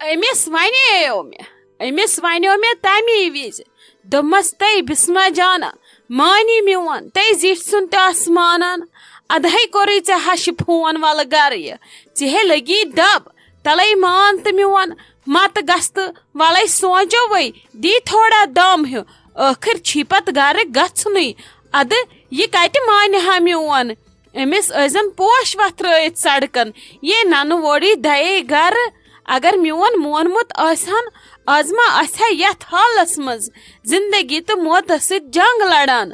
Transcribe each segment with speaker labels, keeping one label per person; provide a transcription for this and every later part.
Speaker 1: أمِس وَنیو مےٚ تَمی وِزِ دوٚپمَس تٔے بِسما جانا مانی میون تٔے زِٹھۍ سُنٛد تہِ آس مانان اَدَے کوٚرُے ژےٚ ہَشہِ فون وَلہٕ گَرٕ یہِ ژےٚ لٔگی دَب تَلَے مان تہٕ میون مَتہٕ گژھ تہٕ وَلَے سونٛچو وَے دی تھوڑا دم ہیوٗ ٲخٕر چھی پَتہٕ گَرٕ گژھنُے اَدٕ یہِ کَتہِ مانہِ ہا میون أمِس ٲسۍزَن پوش وۄتھرٲیِتھ سڑکن یے ننہٕ ووڑی دَیے گَرٕ اگر میون مونمُت آسہِ ہن آز ما آسہِ ہا یتھ حالس منٛز زندگی تہٕ موتس سۭتۍ جنگ لڑان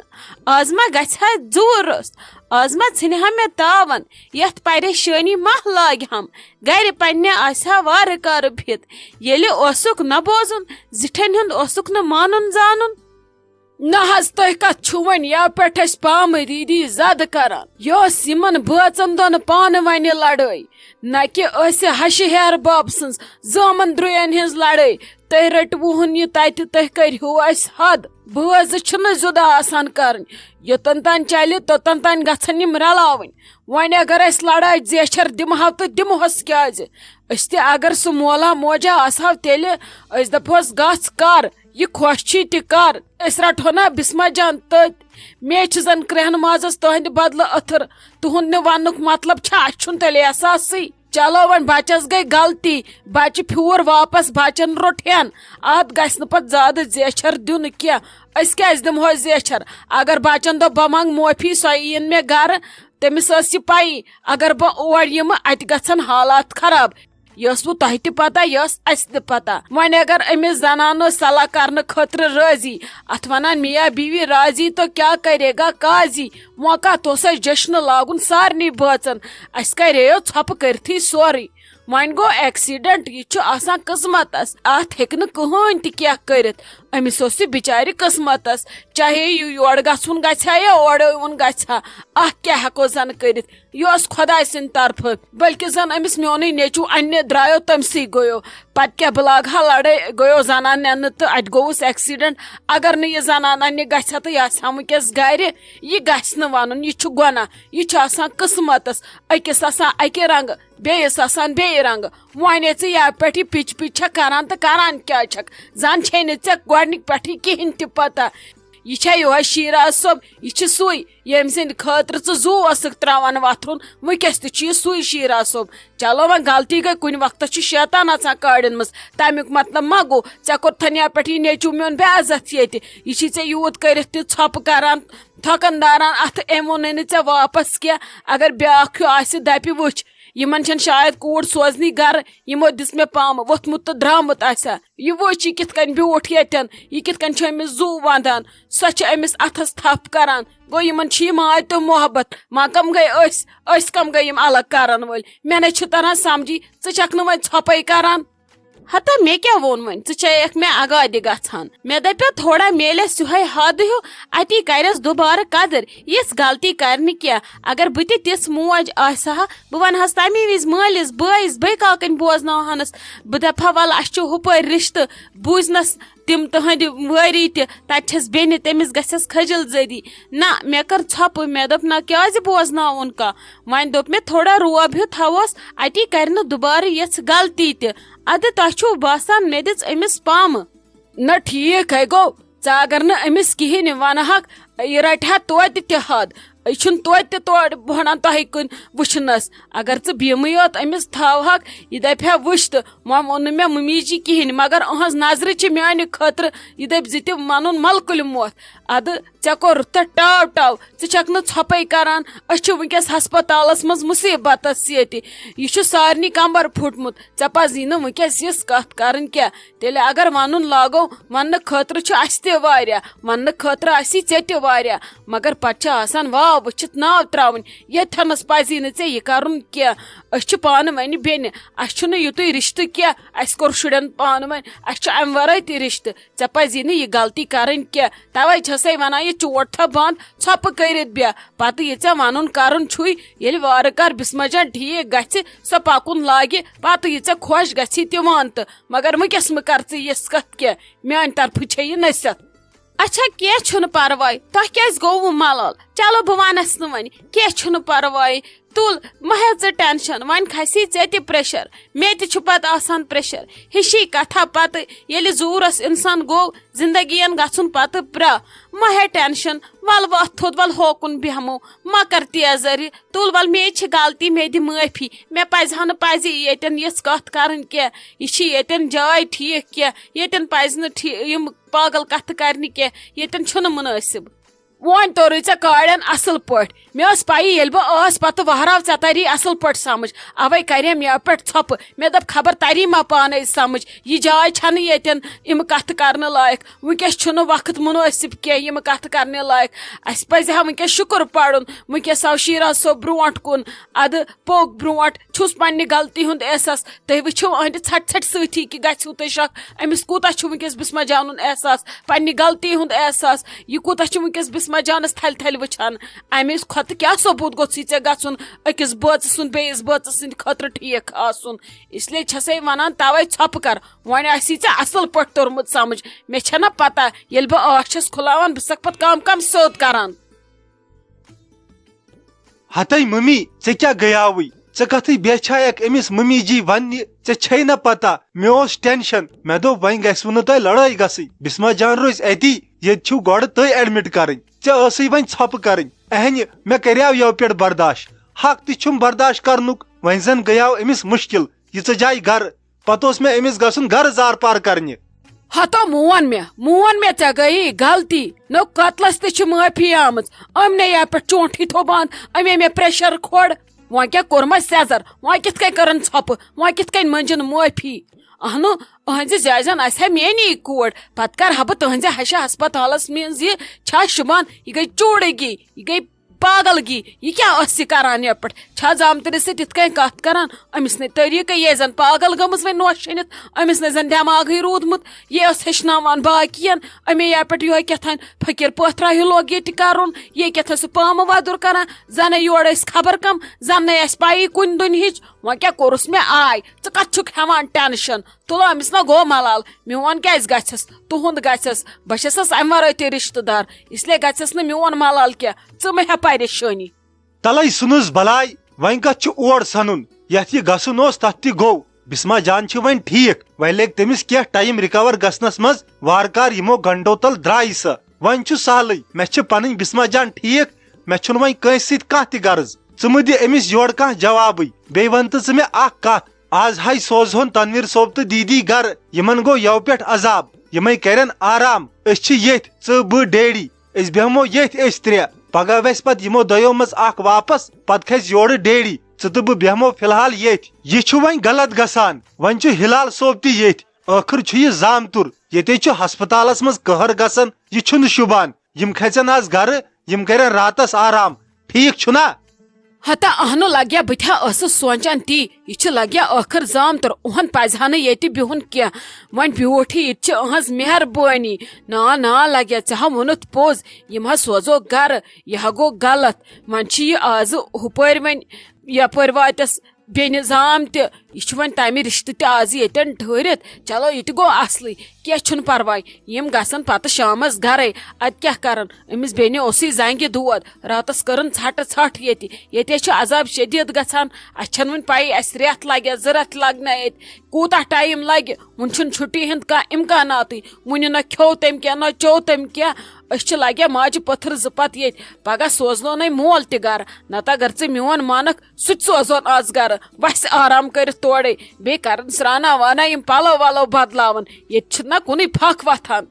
Speaker 1: آز ما گژھِ ہا ژوٗر روٚست آز ما ژھٕنہِ ہا مےٚ تاون یتھ پریشٲنی ما لاگہِ ہم گرِ پننہِ آسہِ ہا وارٕ کارٕ بِہِتھ ییٚلہِ اوسُکھ نہ بوزُن زِٹھٮ۪ن ہُنٛد اوسُکھ نہٕ مانُن زانُن نہ حظ تُہۍ کتھ چھُو وۄنۍ یَوٕ پٮ۪ٹھ أسۍ پامہٕ دیٖدی زدٕ کران یہِ اوس یِمن بٲژن دۄن پانہٕ وَنہِ لڑٲے نہ کہِ ٲسہِ ہشہِ ہیرٕ باب سٕنٛز زامن درٛوین ہٕنٛز لڑٲے تُہۍ رٔٹوُہن یہِ تتہِ تُہۍ کٔرہو اسہِ حد بٲژٕ چھِنہٕ جُدا آسان کرٕنۍ یوٚتن تانۍ چلہِ توٚتن تانۍ گژھن یِم رلاوٕنۍ وۄنۍ اگر أسۍ لڑٲے زیچھر دِمہو تہٕ دِمہوس کیازِ أسۍ تہِ اگر سُہ مولا موجا آسہو تیٚلہِ أسۍ دپہوس گژھ کر یہِ خۄش چھی تہِ کر أسۍ رٹہو نا بسما جان تٔتۍ مے چھِ زن کرٛہن مازس تہنٛدِ بدلہٕ ٲتھر تُہنٛد نہٕ وننُک مطلب چھا اسہِ چھُنہٕ تیٚلہِ احساسٕے چلو وۄنۍ بچس گٔے غلطی بچہِ پھیوٗر واپس بچن روٚٹ ہٮ۪ن اتھ گژھِ نہٕ پتہٕ زیادٕ زیچھر دیُن کینٛہہ أسۍ کیازِ دِمہوس زیچھر اگر بچن دوٚپ بہٕ منٛگہٕ معٲفی سۄ یِیِن مےٚ گرٕ تٔمِس ٲس یہِ پَیی اگر بہٕ اور یِمہٕ اَتہِ گژھن حالات خراب یہِ ٲسوٕ تۄہہِ تہِ پتہ یہِ ٲس اسہِ تہِ پتہ وۄنۍ اگر أمِس زنان ٲس صلح کرنہٕ خٲطرٕ رٲضی اتھ ونان میاں بیوی راضی تو کیا کرے گا قاضی موقع اوس اسہِ جشنہٕ لاگُن سارنٕے بٲژن اسہِ کرییو ژھۄپہٕ کٔرتھٕے سورُے وۄنۍ گوٚو ایکسیڈنٹ یہِ چھُ آسان قٕسمتس اتھ ہیٚکہِ نہٕ کٕہۭنۍ تہِ کینٛہہ کٔرِتھ أمِس اوس یہِ بِچارِ قٕسمتس چاہے یہِ یورٕ گژھُن گژھِ ہا یا اورٕ یُن گژھِ ہا اتھ کیٛاہ ہٮ۪کو زن کٔرِتھ یہِ اوس خۄداے سٕنٛدِ طرفہٕ بٔلکہِ زن أمِس میونٕے نیٚچوٗ اننہِ درٛایو تٔمسٕے گوٚیو پتہٕ کیٛاہ بہٕ لاگہٕ ہا لڑٲے گوٚیو زنان نِنہٕ تہٕ اتہِ گوٚوُس ایکسیڈنٹ اگر نہٕ یہِ زنان اننہِ گژھِ ہا تہٕ یہِ آسہِ ہا ؤنکیٚس گرِ یہِ گژھِ نہٕ ونُن یہِ چھُ گۄناہ یہِ چھُ آسان قٕسمتس أکِس آسان اکہِ رنگہٕ بیٚیِس آسان بیٚیہِ رنگہٕ وۄنۍ ژٕ یَوٕ پٮ۪ٹھ یہِ پِچ پِچ چھکھ کران تہٕ کران کیٛاہ چھکھ زن چھے نہٕ ژےٚ گۄڈنِکۍ پٮ۪ٹھٕے کِہینۍ تہِ پتہ یہِ چھا یِہوے شیراز صٲب یہِ چھُ سُے ییٚمہِ سٕنٛدِ خٲطرٕ ژٕ زوٗ اوسُکھ تراوان وۄتھرُن ؤنکیٚس تہِ چھُ یہِ سُے شیراز صٲب چلو وۄنۍ غلطی گٔے کُنہِ وقتس چھُ شیطان اژان کاڑٮ۪ن منٛز تمیُک مطلب ما گوٚو ژےٚ کوٚرتھن یَوٕ پٮ۪ٹھ یہِ نیٚچوٗ میون بے عزت ییٚتہِ یہِ چھی ژےٚ یوٗت کٔرِتھ تہِ ژھۄپہٕ کران تھۄکن داران اتھٕ أمۍ ووٚنُے نہٕ ژےٚ واپس کینٛہہ اگر بیاکھ ہیوٗ آسہِ دپہِ وٕچھ یِمن چھنہٕ شاید کوٗر سوزنی گرٕ یِمو دِژ مےٚ پامہٕ ووٚتھمُت تہٕ درٛامُت آسہِ ہا یہِ وٕچھ یہِ کِتھ کٔنۍ بیوٗٹھ ییٚتٮ۪ن یہِ کِتھ کٔنۍ چھُ أمِس زوٗ ونٛدان سۄ چھِ أمِس اتھس تھپھ کران گوٚو یِمن چھِ یہِ ماے تہٕ محبت ما کم گٔے أسۍ کم گٔے یِم الگ کرن وٲلۍ مےٚ نَے چھُ تران سمجھی ژٕ چھکھ نہٕ وۄنۍ ژھۄپے کران ہتا مےٚ کیٛاہ ووٚن وۄنۍ ژٕ چھیکھ مےٚ اگادِ گژھان مےٚ دپیو تھوڑا میلٮ۪س یِہوے حد ہیوٗ اتی کرٮ۪س دُبارٕ قدٕر یِژھ غلطی کرِ نہٕ کینٛہہ اگر بہٕ تہِ تِژھ موج آسہِ ہا بہٕ ونہس تمی وِزِ مٲلِس بٲیِس بیٚیہِ کاکٕنۍ بوزناوہانس بہٕ دپہا وَلہٕ اسہِ چھُ ہُپٲرۍ رِشتہٕ بوٗزنس تِم تٕہنٛدِ وٲری تہِ تتہِ چھس بیٚنہِ تٔمِس گژھٮ۪س کھٔجِل زٔدی نہ مےٚ کٔر ژھۄپہٕ مےٚ دوٚپ نہ کیٛازِ بوزناوُن کانٛہہ وۄنۍ دوٚپ مےٚ تھوڑا روب ہیوٗ تھاووس اتی کرِ نہٕ دُبارٕ یِژھ غلطی تہِ ادٕ تۄہہِ چھُو باسان مےٚ دِژ أمِس پامہٕ نہ ٹھیٖک ہے گوٚو ژٕ اگر نہٕ أمِس کِہینۍ ونہکھ یہِ رٹہِ ہا توتہِ تہِ حد یہِ چھُنہٕ توتہِ تہِ تورٕ ونان تۄہہِ کُن وٕچھنس اگر ژٕ بیٖمٕے یوت أمِس تھاوہکھ یہِ دپہِ ہا وٕچھ تہٕ وۄنۍ ووٚن نہٕ مےٚ ممی جی کِہینۍ مگر أہنٛز نظرِ چھِ میانہِ خٲطرٕ یہِ دپہِ زِ تہِ ونُن ملکُلہِ موتھ ادٕ ژےٚ کوٚرُتھ تتھ ٹاو ٹاو ژٕ چھکھ نہٕ ژھۄپے کران أسۍ چھِ ؤنکیٚس ہسپتالس منٛز مُصیبتس ییٚتہِ یہِ چھُ سارنٕے کمبر پھُٹمُت ژےٚ پزی نہٕ ؤنکیٚس یِژھ کتھ کرٕنۍ کینٛہہ تیٚلہِ اگر ونُن لاگو وننہٕ خٲطرٕ چھُ اسہِ تہِ واریاہ وننہٕ خٲطرٕ آسی ژےٚ تہِ واریاہ مگر پتہٕ چھِ آسان واو وٕچھِتھ ناو تراوٕنۍ ییٚتھنس پزی نہٕ ژےٚ یہِ کرُن کینٛہہ أسۍ چھِ پانہٕ ؤنہِ بیٚنہِ اسہِ چھُنہٕ یُتُے رِشتہٕ کینٛہہ اسہِ کوٚر شُرٮ۪ن پانہٕ ؤنۍ اسہِ چھُ امہِ ورٲے تہِ رِشتہٕ ژےٚ پزی نہٕ یہِ غلطی کرٕنۍ کینٛہہ توے چھسے ونان یہِ چوٹ تھاو بنٛد ژھۄپہٕ کٔرِتھ بیٚہہ پتہٕ یہِ ژےٚ ونُن کرُن چھُے ییٚلہِ وارٕ کار بسما جان ٹھیٖک گژھِ سۄ پکُن لاگہِ پتہٕ یہِ ژےٚ خۄش گژھی تہِ وان تہٕ مگر ؤنکیٚس مہٕ کر ژٕ یِژھ کتھ کینٛہہ میانہِ طرفہٕ چھے یہِ نصیحت اچھا کینٛہہ چھُنہٕ پرواے تۄہہِ کیٛازِ گوٚوٕ ملال چلو بہٕ ونس نہٕ وۄنۍ کینٛہہ چھُنہٕ پرواے تُل مہ ہےٚ ٹینشن وۄنۍ کھسی ژےٚ تہِ پریشر مےٚ تہِ چھُ پتہٕ آسان پریشر ہِشی کتھا پتہٕ ییٚلہِ زوٗرس انسان گوٚو زندگین گژھُن پتہٕ پرٛا مہ ہے ٹینشن ول وتھ تھوٚد ول ہوکُن بیٚہمو مہ کر تیزر تُل ول مے چھِ غلطی مے دِ معٲفی مےٚ پزِ ہا نہٕ پزِ ییٚتٮ۪ن یِژھ کتھ کرٕنۍ کینٛہہ یہِ چھِ ییٚتٮ۪ن جاے ٹھیٖک کینٛہہ ییٚتٮ۪ن پزِ نہٕ یِم پاگل کتھٕ کرنہِ کینٛہہ ییٚتٮ۪ن چھُنہٕ مُنٲسِب وۄنۍ توٚرُے ژےٚ کاڑٮ۪ن اصل پٲٹھۍ مےٚ ٲس پایی ییٚلہِ بہٕ ٲس پتہٕ وہراو ژےٚ تری اصل پٲٹھۍ سمجھ اوے کریٚم یپھ پٮ۪ٹھ ژھۄپہٕ مےٚ دوٚپ خبر تری ما پانے سمجھ یہِ جاے چھنہٕ ییٚتٮ۪ن یِم کتھٕ کرنہٕ لایق وٕنکیٚس چھُنہٕ وقت مُنٲسِب کینٛہہ یِم کتھٕ کرنہِ لایق اسہِ پزِ ہا وٕنکیٚس شُکر پرُن وٕنکیٚس آو شیراز صٲب برونٛٹھ کُن ادٕ پوٚک برونٛٹھ چھُس پننہِ غلطی ہُنٛد احساس تُہۍ وٕچھِو أہنٛدِ ژھٹہِ ژھٹہِ سۭتی کہِ گژھِو تُہۍ شک أمِس کوٗتاہ چھُ وٕنکیٚس بسما جانُن احساس پننہِ غلطی ہُنٛد احساس یہِ کوٗتاہ چھُ وٕنکیٚس بسما جانس تھلہِ تھلہِ وٕچھان امہِ کھۄتہٕ کیٛاہ ثوبوٗت گوٚژھُے ژےٚ گژھُن أکِس بٲژٕ سُنٛد بیٚیِس بٲژٕ سٕنٛدِ خٲطرٕ ٹھیٖک آسُن اسلیے چھسے ونان توے ژھۄپہٕ کر وۄنۍ آسی ژےٚ اصل پٲٹھۍ توٚرمُت سمجھ مےٚ چھےٚ نا پتہ ییٚلہِ بہٕ ٲکھ چھس کھُلاوان بہٕ چھسکھ پتہٕ کم کم سیوٚد کران
Speaker 2: ہتے ممی ژےٚ کیٛاہ گٔیاوٕے ژےٚ کتھٕے بیچھایکھ أمِس ممی جی وننہِ ژےٚ چھے نہ پتہ مےٚ اوس ٹینشن مےٚ دوٚپ وۄنۍ گژھوٕ نہٕ تۄہہِ لڑٲے گژھٕنۍ بسما جان روزِ اتی ییٚتہِ چھِو گۄڈٕ تُہۍ ایڈمٹ کرٕنۍ ژےٚ ٲسٕے وۄنۍ ژھۄپہٕ کرٕنۍ اہنہِ مےٚ کریاو یو پٮ۪ٹھ برداش حق تہِ چھُم برداش کرنُک وۄنۍ زن گٔیاو أمِس مُشکل ییٖژٕ جایہِ گرٕ پتہٕ اوس مےٚ أمِس گژھُن گرٕ زار پار کرنہِ
Speaker 1: ہتو مون مےٚ ژےٚ گٔیی غلطی نو قتلس تہِ چھِ معٲفی آمٕژ أمۍ یا پٮ۪ٹھ چونٛٹھٕے تھوٚبان أمے مےٚ پریشر کھوڑ وۄنۍ کیٛاہ کوٚرمس سیزر وۄنۍ کِتھ کٔنۍ کٔرٕن ژھۄپہٕ وۄنۍ کِتھ کٔنۍ مٔنجِن معٲفی اہنو أہنٛزِ زیزن آسہِ ہا میٛٲنی کوٗر پتہٕ کرٕ ہا بہٕ تُہنٛزِ ہشہِ ہسپتالس منٛز یہِ چھا شُبان یہِ گٔے چوٗڑٕگی یہِ گٔے پاگلگی یہِ کیٛاہ ٲس یہِ کران یپٲٹھۍ چھا زامترِس سۭتۍ تِتھ کٔنۍ کتھ کران أمِس نَے طریٖقہٕ یہِ زن پاگل گٔمٕژ وۄنۍ نوش شٔنِتھ أمِس نَے زن دٮ۪ماغٕے روٗدمُت یہِ ٲس ہیٚچھناوان باقین أمے یپٲٹھۍ یِہوے کیٛاہتانۍ فقیٖر پٲتھرا ہیوٗ لوگ ییٚتہِ کرُن یہِ کیٛاہتانۍ سُہ پامہٕ وۄدُر کران زنہٕ یورٕ ٲسۍ خبر کم زن نَے اَسہِ پایی کُنہِ دُنہِچ وۄنۍ کیٛاہ کوٚرُس مےٚ آے ژٕ کتھ چھُکھ ہٮ۪وان ٹینشن تُلو أمِس نا گوٚو ملال میون کیٛازِ گژھٮ۪س تُہُنٛد گژھٮ۪س بہٕ چھسس امہِ ورٲے تہِ رشتہٕ دار اسلیے گژھٮ۪س نہٕ میون ملال کینٛہہ ژٕ مہ ہےٚ پریشٲنی
Speaker 2: تلے ژھٕنُس بلاے وۄنۍ کتھ چھُ اور ژھنُن یتھ یہِ گژھُن اوس تتھ تہِ گوٚو بسما جان چھِ وۄنۍ ٹھیٖک وۄنۍ لگہِ تٔمِس کینٛہہ ٹایم رِکور گژھنس منٛز وارٕ کار یِمو گنٹو تل درٛایہِ سۄ وۄنۍ چھُ سہلٕے مےٚ چھِ پنٕنۍ بسما جان ٹھیٖک مےٚ چھُنہٕ وۄنۍ کٲنٛسہِ سۭتۍ کانٛہہ تہِ غرض ژٕ مہٕ دِ أمِس یورٕ کانٛہہ جوابٕے بیٚیہِ ون تہٕ ژٕ مےٚ اکھ کتھ آز ہاے سوزہون تنویٖر صٲب تہٕ دیٖدی گرٕ یِمن گوٚو یو پٮ۪ٹھ عذاب یِمے کرن آرام أسۍ چھِ ییٚتھۍ ژٕ بہٕ ڈیڈی أسۍ بیٚہمو ییٚتھۍ أسۍ ترٛےٚ پگہہ وسہِ پتہٕ یِمو دۄیو منٛز اکھ واپس پتہٕ کھسہِ یورٕ ڈیڈی ژٕ تہٕ بہٕ بیٚہمو فلحال ییٚتھۍ یہِ چھُ وۄنۍ غلط گژھان وۄنۍ چھُ ہلال صٲب تہِ ییٚتھۍ ٲخٕر چھُ یہِ زامتُر ییٚتے چھُ ہسپتالس منٛز قہر گژھان یہِ چھُنہٕ شوٗبان یِم کھژن آز گرٕ یِم کرن راتس آرام ٹھیٖک چھُنا
Speaker 1: ہتا اہنو لگیا بہٕ تہِ ٲسٕس سونچان تی یہِ چھُ لگیا ٲخٕر زامتُر اوہن پزِ ہا نہٕ ییٚتہِ بِہُن کینٛہہ وۄنۍ بیوٗٹھٕے یہِ تہِ چھِ أہنٛز مہربٲنی نا لگیا ژےٚ ہا ووٚنُتھ پوٚز یِم ہا سوزوکھ گرٕ یہِ ہا گوٚو غلط وۄنۍ چھِ یہِ آزٕ ہُپٲرۍ وۄنۍ یپٲرۍ واتٮ۪س بیٚنہِ زام تہِ یہِ چھُ وۄنۍ تمہِ رشتہٕ تہِ آز ییٚتٮ۪ن ٹھہرِتھ چلو یہِ تہِ گوٚو اصلٕے کینٛہہ چھُنہٕ پرواے یِم گژھن پتہٕ شامس گرے ادٕ کیٛاہ کرن أمِس بیٚنہِ اوسُے زنگہِ دود راتس کٔرٕن ژھٹہٕ ژھٹھ ییٚتے چھُ عذاب شدیٖد گژھان اسہِ چھنہٕ وُنہِ پایی اسہِ رٮ۪تھ لگیا 2 رٮ۪تھ لگنا ییٚتہِ کوٗتاہ ٹایم لگہِ وُنہِ چھُنہٕ چھُٹی ہُنٛد کانٛہہ امکاناتٕے وُنہِ نہ کھیوٚو تٔمۍ کینٛہہ نہ چیوٚو تٔمۍ کینٛہہ أسۍ چھِ لگیا ماجہِ پٔتھٕر 2 پتہٕ ییٚتہِ پگہہ سوزنونے مول تہِ گرٕ نتہٕ اگر ژٕ میون مانکھ سُہ تہِ سوزون آز گرٕ وسہِ آرام کٔرِتھ تورے بیٚیہِ کرن سرٛانا وانا یِم پلو ولو بدلاون ییٚتہِ چھِنہ کُنُے پھکھ وتھان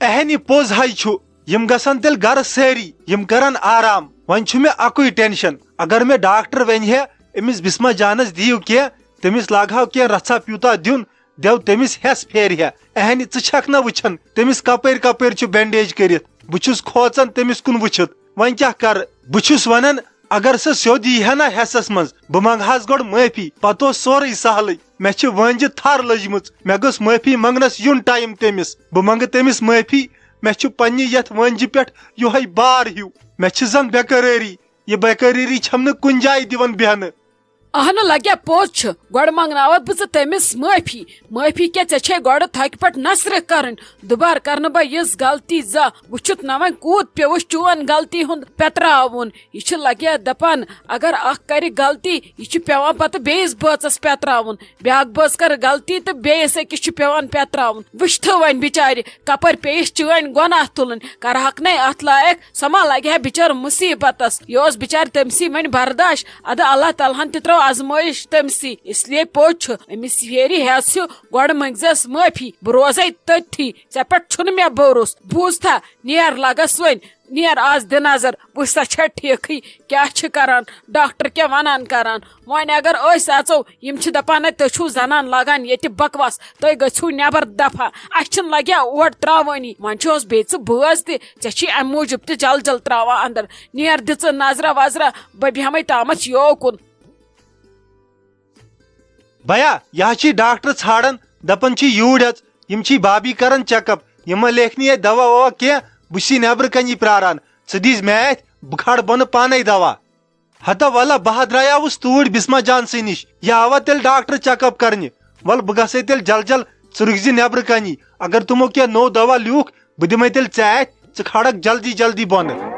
Speaker 2: اہنہِ پوٚز ہاے چھُ یِم گژھن تیٚلہِ گرٕ سٲری یِم کرن آرام وۄنۍ چھُ مےٚ اکُے ٹینشن اگر مےٚ ڈاکٹر ونہِ ہے أمِس بسما جانس دِیِو کینٛہہ تٔمِس لاگہو کینٛہہ رژھا پیوٗتا دیُن دٮ۪و تٔمِس ہٮ۪س پھیرِ ہے اہنہِ ژٕ چھکھ نہ وٕچھان تٔمِس کپٲرۍ کپٲرۍ چھُ بینڈیج کٔرِتھ بہٕ چھُس کھوژان تٔمِس کُن وٕچھِتھ وۄنۍ کیٛاہ کرٕ بہٕ چھُس ونان اگر سۄ سیوٚد یی ہے نا ہٮ۪سس منٛز بہٕ منٛگہس گۄڈٕ معٲفی پتہٕ اوس سورُے سہلٕے مےٚ چھِ وٲنجہِ تھر لٔجمٕژ مےٚ گٔژھ معٲفی منٛگنس یُن ٹایم تٔمِس بہٕ منٛگہٕ تٔمِس معٲفی مےٚ چھُ پننہِ یتھ وٲنجہِ پٮ۪ٹھ یِہوے بار ہیوٗ مےٚ چھِ زن بےٚ قرٲری یہِ بےٚ قرٲری چھم نہٕ کُنہِ جایہِ دِوان بیہنہٕ
Speaker 1: اہن لگیا پوچھ گوڑ منگناوت بہ تمس معافی معافی کیا ے گوڑ تھک پٹ نثر کرن دوبار کرن بہ یس غلطی زا وچھت نہ وۄنۍ کوٗت پیوس چون غلطی ہند پتراون یہ لگیا دپان اگر اخ کر غلطی یہ پیوان پتہ بیس بٲژس پتراون بیاکھ بٲژ کر غلطی تو بیس أکِس پیوان پتراون وٕچھتو وۄنۍ بچارِ کپر پیش چٲنۍ گۄناہ تُلٕنۍ کرہکھ نے اتھ لائق سۄ ما لگہِ ہا بچار مصیبتس یہ اوس بچار تمسی وۄنۍ برداشت اد اللہ تعالیٰ ہن تہِ ترٛٲو آزمٲیش تمسی اس لیے پوچھ امس پھیری ہیس گۄڈٕ منگزس معافی بہ روزے تٔتھی ژےٚ پٮ۪ٹھ چھُنہٕ مےٚ بھروسہٕ بوٗزتھا نیر لگس وۄنۍ نیر آز دِ نظر وٕچھ سا چھا ٹھیکھٕے کیاہ چھِ کران ڈاکٹر کیاہ ونان کران وۄنۍ اگر أسۍ اژو یم چھِ دپان تُہۍ چھِو زنان لگان ییٚتہِ بکواس تُہۍ گٔژھِو نیبر دفعہ اسہِ چھِنہٕ لگیا اور تراوٲنی وۄنۍ چھِ اوس بیٚیہِ ژٕ بٲژ تہِ ژےٚ چھی امہِ موٗجوٗب تہِ جل جل تراوان اندر نیر دِ ژٕ نظرا وظرا بہٕ بیہمے تامتھ یوکُن
Speaker 2: بیا یہ ڈاکٹر ژھانڈان دپان یوٗرۍ اژ یم بابی کران چیک اپ یمن لیکھنی یہ دوا ووا کی بہ نیبر کن پراران ژٕ دیٖز مےٚ اتھِ بہٕ کھارٕ بۄنہٕ پانے دوا ہتا ولا بہٕ درٛایاوُس توٗرۍ بسما جان سٕے نِش یہ آوا تیٚلہِ ڈاکٹر چیک اپ کرنہِ ول بہٕ گژھے تیٚلہِ جل جل ژٕ رُکزِ نیبر کَنی اگر تِمو کینٛہہ نوٚو دوا لیوٗکھ بہٕ دِمے تیٚلہِ ژےٚ اتھِ ژٕ کھارکھ جلدی جلدی بۄنہٕ